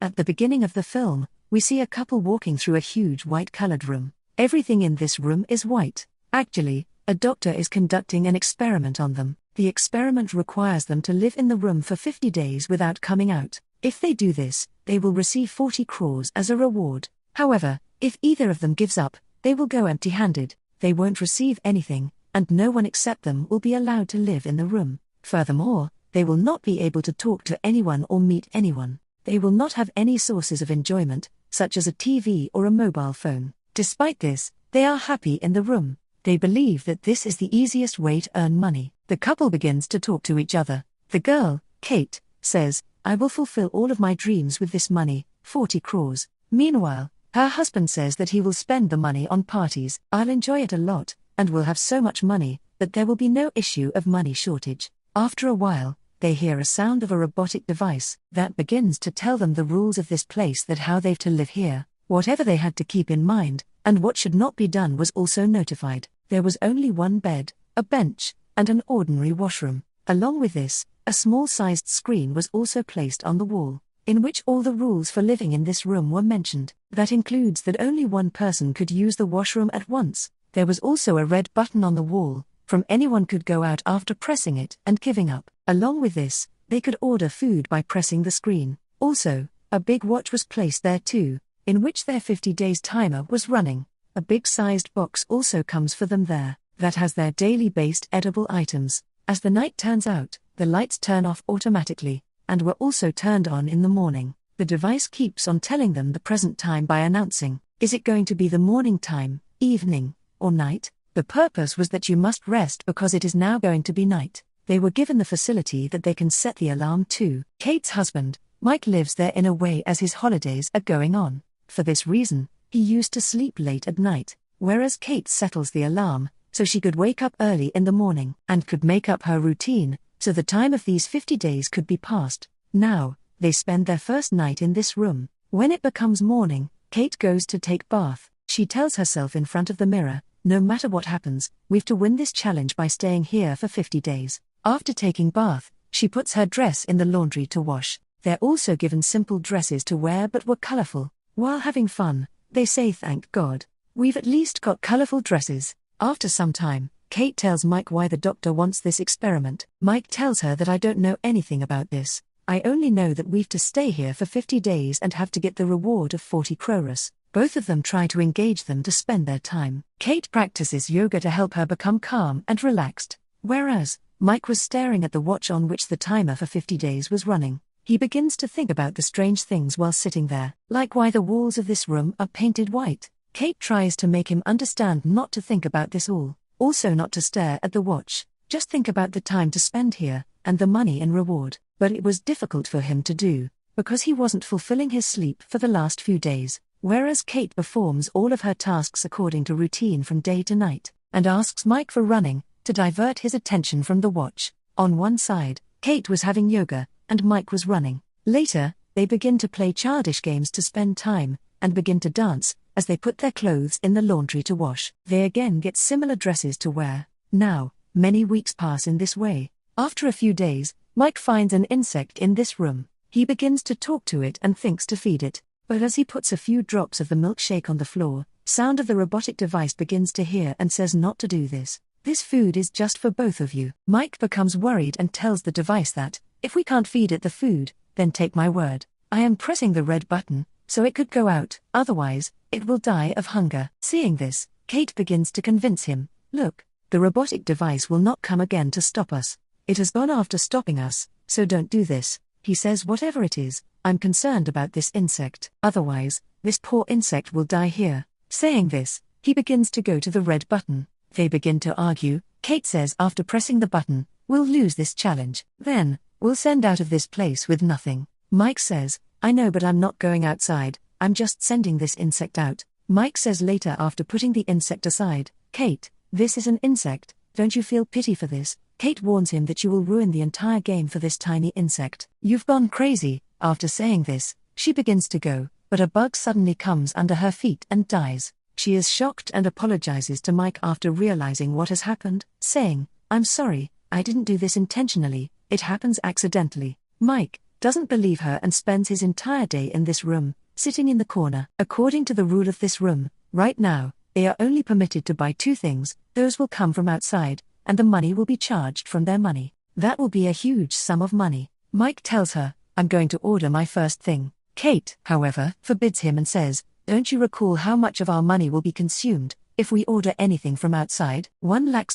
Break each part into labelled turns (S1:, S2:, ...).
S1: At the beginning of the film, we see a couple walking through a huge white-colored room. Everything in this room is white. Actually, a doctor is conducting an experiment on them. The experiment requires them to live in the room for 50 days without coming out. If they do this, they will receive 40 crores as a reward. However, if either of them gives up, they will go empty-handed. They won't receive anything, and no one except them will be allowed to live in the room. Furthermore, they will not be able to talk to anyone or meet anyone. They will not have any sources of enjoyment, such as a TV or a mobile phone. Despite this, they are happy in the room. They believe that this is the easiest way to earn money. The couple begins to talk to each other. The girl, Kate, says, "I will fulfill all of my dreams with this money, 40 crores. Meanwhile, her husband says that he will spend the money on parties. "I'll enjoy it a lot, and will have so much money, that there will be no issue of money shortage." After a while, they hear a sound of a robotic device that begins to tell them the rules of this place, that how they've to live here, whatever they had to keep in mind, and what should not be done was also notified. There was only one bed, a bench, and an ordinary washroom. Along with this, a small-sized screen was also placed on the wall, in which all the rules for living in this room were mentioned. That includes that only one person could use the washroom at once. There was also a red button on the wall, from anyone could go out after pressing it and giving up. Along with this, they could order food by pressing the screen. Also, a big watch was placed there too, in which their 50 days timer was running. A big-sized box also comes for them there, that has their daily-based edible items. As the night turns out, the lights turn off automatically, and were also turned on in the morning. The device keeps on telling them the present time by announcing, is it going to be the morning time, evening, or night? The purpose was that you must rest because it is now going to be night. They were given the facility that they can set the alarm too. Kate's husband, Mike, lives there in a way as his holidays are going on. For this reason, he used to sleep late at night, whereas Kate settles the alarm, so she could wake up early in the morning and could make up her routine, so the time of these 50 days could be passed. Now, they spend their first night in this room. When it becomes morning, Kate goes to take bath. She tells herself in front of the mirror, no matter what happens, we've to win this challenge by staying here for 50 days. After taking bath, she puts her dress in the laundry to wash. They're also given simple dresses to wear but were colorful. While having fun, they say thank God, we've at least got colorful dresses. After some time, Kate tells Mike why the doctor wants this experiment. Mike tells her that I don't know anything about this. I only know that we've to stay here for 50 days and have to get the reward of 40 crores. Both of them try to engage them to spend their time. Kate practices yoga to help her become calm and relaxed, whereas Mike was staring at the watch on which the timer for 50 days was running. He begins to think about the strange things while sitting there, like why the walls of this room are painted white. Kate tries to make him understand not to think about this all, also not to stare at the watch, just think about the time to spend here, and the money and reward. But it was difficult for him to do, because he wasn't fulfilling his sleep for the last few days. Whereas Kate performs all of her tasks according to routine from day to night, and asks Mike for running, to divert his attention from the watch. On one side, Kate was having yoga, and Mike was running. Later, they begin to play childish games to spend time, and begin to dance, as they put their clothes in the laundry to wash. They again get similar dresses to wear. Now, many weeks pass in this way. After a few days, Mike finds an insect in this room. He begins to talk to it and thinks to feed it. But as he puts a few drops of the milkshake on the floor, sound of the robotic device begins to hear and says not to do this. This food is just for both of you. Mike becomes worried and tells the device that, if we can't feed it the food, then take my word. I am pressing the red button, so it could go out, otherwise, it will die of hunger. Seeing this, Kate begins to convince him, look, the robotic device will not come again to stop us. It has gone after stopping us, so don't do this. He says whatever it is, I'm concerned about this insect. Otherwise, this poor insect will die here. Saying this, he begins to go to the red button. They begin to argue. Kate says after pressing the button, we'll lose this challenge. Then, we'll send out of this place with nothing. Mike says, I know, but I'm not going outside, I'm just sending this insect out. Mike says later after putting the insect aside, Kate, this is an insect, don't you feel pity for this? Kate warns him that you will ruin the entire game for this tiny insect. You've gone crazy. After saying this, she begins to go, but a bug suddenly comes under her feet and dies. She is shocked and apologizes to Mike after realizing what has happened, saying, I'm sorry, I didn't do this intentionally, it happens accidentally. Mike doesn't believe her and spends his entire day in this room, sitting in the corner. According to the rule of this room, right now, they are only permitted to buy 2 things, those will come from outside, and the money will be charged from their money. That will be a huge sum of money. Mike tells her, I'm going to order my first thing. Kate, however, forbids him and says, don't you recall how much of our money will be consumed if we order anything from outside? $1 lakh,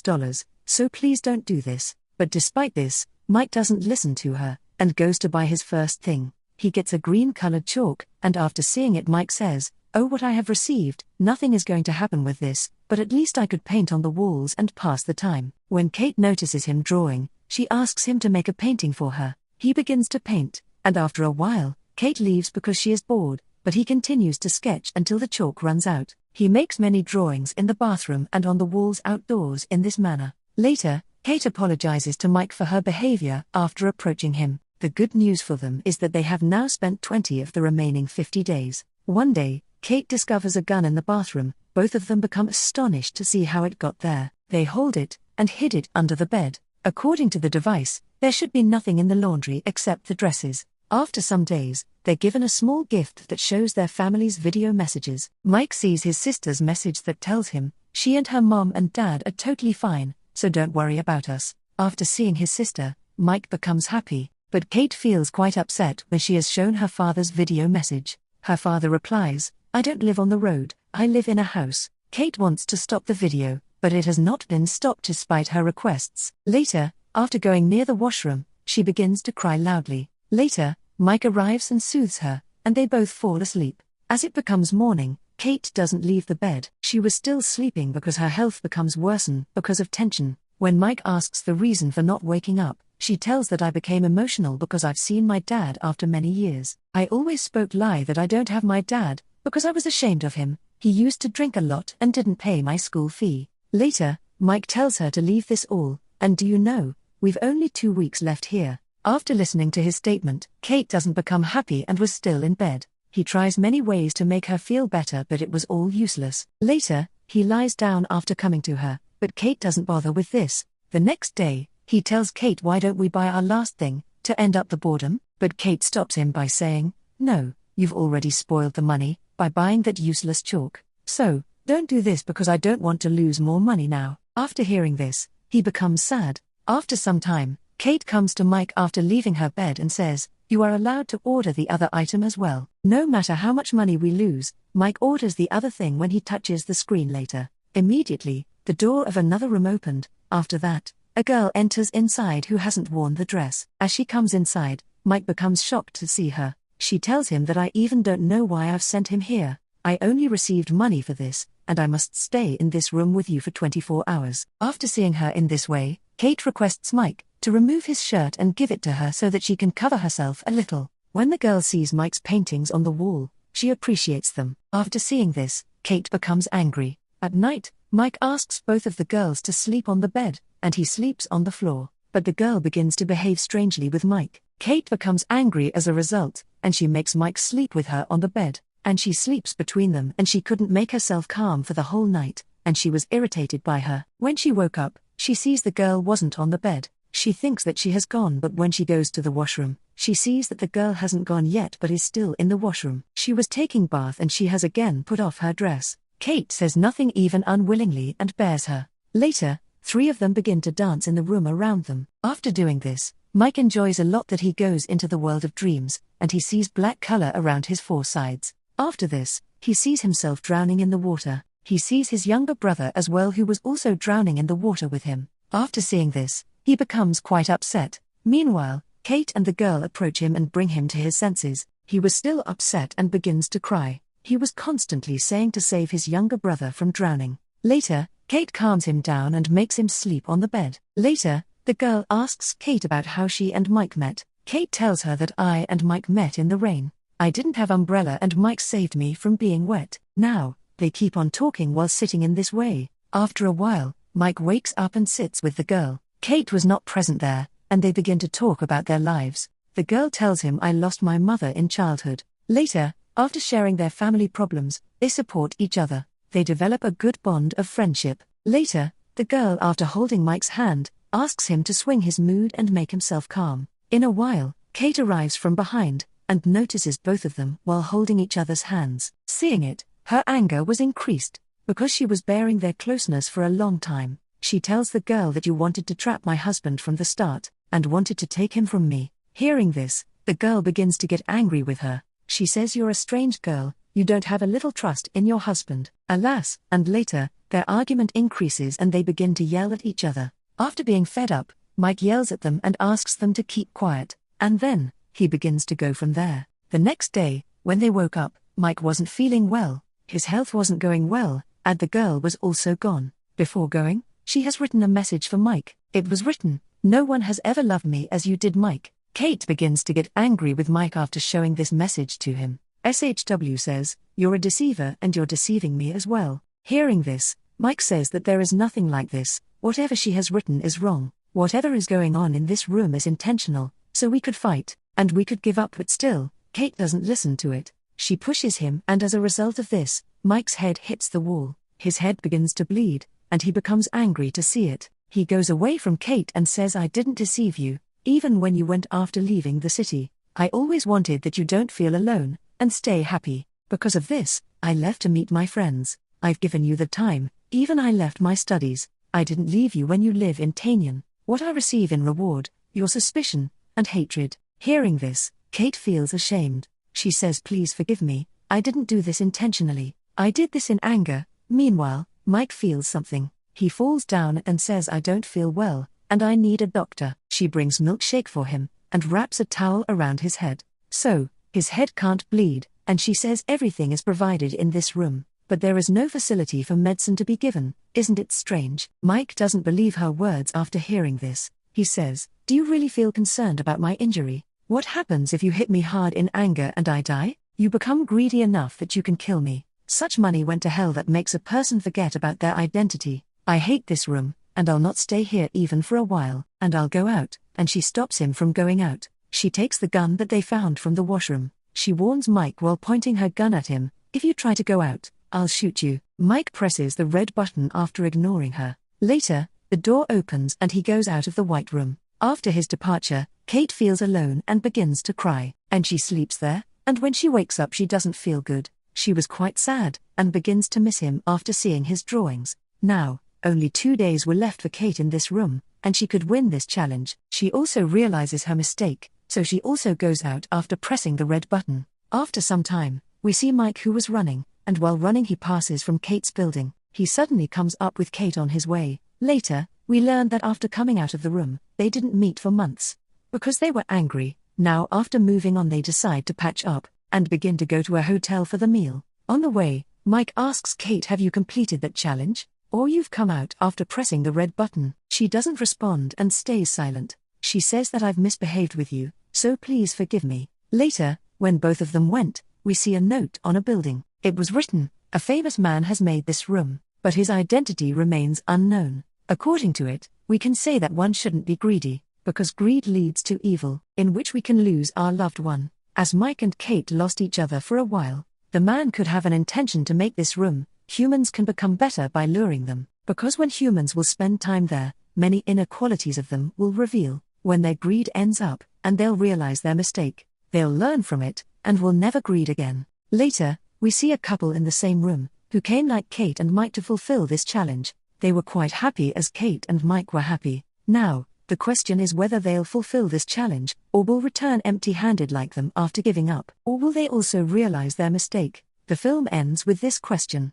S1: so please don't do this. But despite this, Mike doesn't listen to her, and goes to buy his first thing. He gets a green-colored chalk, and after seeing it Mike says, oh, what I have received, nothing is going to happen with this, but at least I could paint on the walls and pass the time. When Kate notices him drawing, she asks him to make a painting for her. He begins to paint, and after a while, Kate leaves because she is bored, but he continues to sketch until the chalk runs out. He makes many drawings in the bathroom and on the walls outdoors in this manner. Later, Kate apologizes to Mike for her behavior after approaching him. The good news for them is that they have now spent 20 of the remaining 50 days. One day, Kate discovers a gun in the bathroom. Both of them become astonished to see how it got there. They hold it and hid it under the bed. According to the device, there should be nothing in the laundry except the dresses. After some days, they're given a small gift that shows their family's video messages. Mike sees his sister's message that tells him, she and her mom and dad are totally fine, so don't worry about us. After seeing his sister, Mike becomes happy, but Kate feels quite upset when she has shown her father's video message. Her father replies, I don't live on the road, I live in a house. Kate wants to stop the video, but it has not been stopped despite her requests. Later, after going near the washroom, she begins to cry loudly. Later, Mike arrives and soothes her, and they both fall asleep. As it becomes morning, Kate doesn't leave the bed. She was still sleeping because her health becomes worsened because of tension. When Mike asks the reason for not waking up, she tells that I became emotional because I've seen my dad after many years. I always spoke lie that I don't have my dad, because I was ashamed of him. He used to drink a lot and didn't pay my school fee. Later, Mike tells her to leave this all, and do you know, we've only 2 weeks left here. After listening to his statement, Kate doesn't become happy and was still in bed. He tries many ways to make her feel better, but it was all useless. Later, he lies down after coming to her, but Kate doesn't bother with this. The next day, he tells Kate, why don't we buy our last thing, to end up the boredom? But Kate stops him by saying, no, you've already spoiled the money by buying that useless chalk. So, don't do this because I don't want to lose more money now. After hearing this, he becomes sad. After some time, Kate comes to Mike after leaving her bed and says, you are allowed to order the other item as well. No matter how much money we lose, Mike orders the other thing when he touches the screen later. Immediately, the door of another room opened. After that, a girl enters inside who hasn't worn the dress. As she comes inside, Mike becomes shocked to see her. She tells him that I even don't know why I've sent him here. I only received money for this, and I must stay in this room with you for 24 hours. After seeing her in this way, Kate requests Mike to remove his shirt and give it to her so that she can cover herself a little. When the girl sees Mike's paintings on the wall, she appreciates them. After seeing this, Kate becomes angry. At night, Mike asks both of the girls to sleep on the bed, and he sleeps on the floor. But the girl begins to behave strangely with Mike. Kate becomes angry as a result, and she makes Mike sleep with her on the bed, and she sleeps between them, and she couldn't make herself calm for the whole night, and she was irritated by her. When she woke up, she sees the girl wasn't on the bed. She thinks that she has gone, but when she goes to the washroom, she sees that the girl hasn't gone yet but is still in the washroom. She was taking bath and she has again put off her dress. Kate says nothing even unwillingly and bears her. Later, 3 of them begin to dance in the room around them. After doing this, Mike enjoys a lot that he goes into the world of dreams, and he sees black color around his 4 sides. After this, he sees himself drowning in the water. He sees his younger brother as well, who was also drowning in the water with him. After seeing this, he becomes quite upset. Meanwhile, Kate and the girl approach him and bring him to his senses. He was still upset and begins to cry. He was constantly saying to save his younger brother from drowning. Later, Kate calms him down and makes him sleep on the bed. Later, the girl asks Kate about how she and Mike met. Kate tells her that I and Mike met in the rain. I didn't have umbrella and Mike saved me from being wet. Now, they keep on talking while sitting in this way. After a while, Mike wakes up and sits with the girl. Kate was not present there, and they begin to talk about their lives. The girl tells him, I lost my mother in childhood. Later, after sharing their family problems, they support each other. They develop a good bond of friendship. Later, the girl, after holding Mike's hand, asks him to swing his mood and make himself calm. In a while, Kate arrives from behind and notices both of them while holding each other's hands. Seeing it, her anger was increased because she was bearing their closeness for a long time. She tells the girl that you wanted to trap my husband from the start and wanted to take him from me. Hearing this, the girl begins to get angry with her. She says you're a strange girl, you don't have a little trust in your husband. Alas, and later, their argument increases and they begin to yell at each other. After being fed up, Mike yells at them and asks them to keep quiet, and then, he begins to go from there. The next day, when they woke up, Mike wasn't feeling well, his health wasn't going well, and the girl was also gone. Before going, she has written a message for Mike. It was written, "No one has ever loved me as you did, Mike." Kate begins to get angry with Mike after showing this message to him. SHW says, "You're a deceiver and you're deceiving me as well." Hearing this, Mike says that there is nothing like this, whatever she has written is wrong, whatever is going on in this room is intentional, so we could fight, and we could give up, but still, Kate doesn't listen to it. She pushes him, and as a result of this, Mike's head hits the wall, his head begins to bleed, and he becomes angry to see it. He goes away from Kate and says, "I didn't deceive you, even when you went after leaving the city. I always wanted that you don't feel alone, and stay happy. Because of this, I left to meet my friends. I've given you the time, even I left my studies. I didn't leave you when you live in Tanyan. What I receive in reward, your suspicion, and hatred." Hearing this, Kate feels ashamed. She says, "Please forgive me, I didn't do this intentionally. I did this in anger." Meanwhile, Mike feels something. He falls down and says, "I don't feel well, and I need a doctor." She brings milkshake for him, and wraps a towel around his head. So, his head can't bleed, and she says everything is provided in this room, but there is no facility for medicine to be given. Isn't it strange? Mike doesn't believe her words after hearing this. He says, "Do you really feel concerned about my injury? What happens if you hit me hard in anger and I die? You become greedy enough that you can kill me. Such money went to hell that makes a person forget about their identity. I hate this room, and I'll not stay here even for a while, and I'll go out." And she stops him from going out. She takes the gun that they found from the washroom. She warns Mike while pointing her gun at him, "If you try to go out, I'll shoot you." Mike presses the red button after ignoring her. Later, the door opens and he goes out of the white room. After his departure, Kate feels alone and begins to cry, and she sleeps there, and when she wakes up she doesn't feel good. She was quite sad, and begins to miss him after seeing his drawings. Now, only 2 days were left for Kate in this room, and she could win this challenge. She also realizes her mistake, so she also goes out after pressing the red button. After some time, we see Mike who was running, and while running he passes from Kate's building. He suddenly comes up with Kate on his way. Later, we learn that after coming out of the room, they didn't meet for months. Because they were angry, now after moving on they decide to patch up, and begin to go to a hotel for the meal. On the way, Mike asks Kate, "Have you completed that challenge? Or you've come out after pressing the red button?" She doesn't respond and stays silent. She says that, "I've misbehaved with you, so please forgive me." Later, when both of them went, we see a note on a building. It was written, "A famous man has made this room, but his identity remains unknown." According to it, we can say that one shouldn't be greedy, because greed leads to evil, in which we can lose our loved one. As Mike and Kate lost each other for a while, the man could have an intention to make this room. Humans can become better by luring them, because when humans will spend time there, many inner qualities of them will reveal. When their greed ends up, and they'll realize their mistake, they'll learn from it, and will never greed again. Later, we see a couple in the same room, who came like Kate and Mike to fulfill this challenge. They were quite happy as Kate and Mike were happy. Now, the question is whether they'll fulfill this challenge, or will return empty-handed like them after giving up, or will they also realize their mistake? The film ends with this question.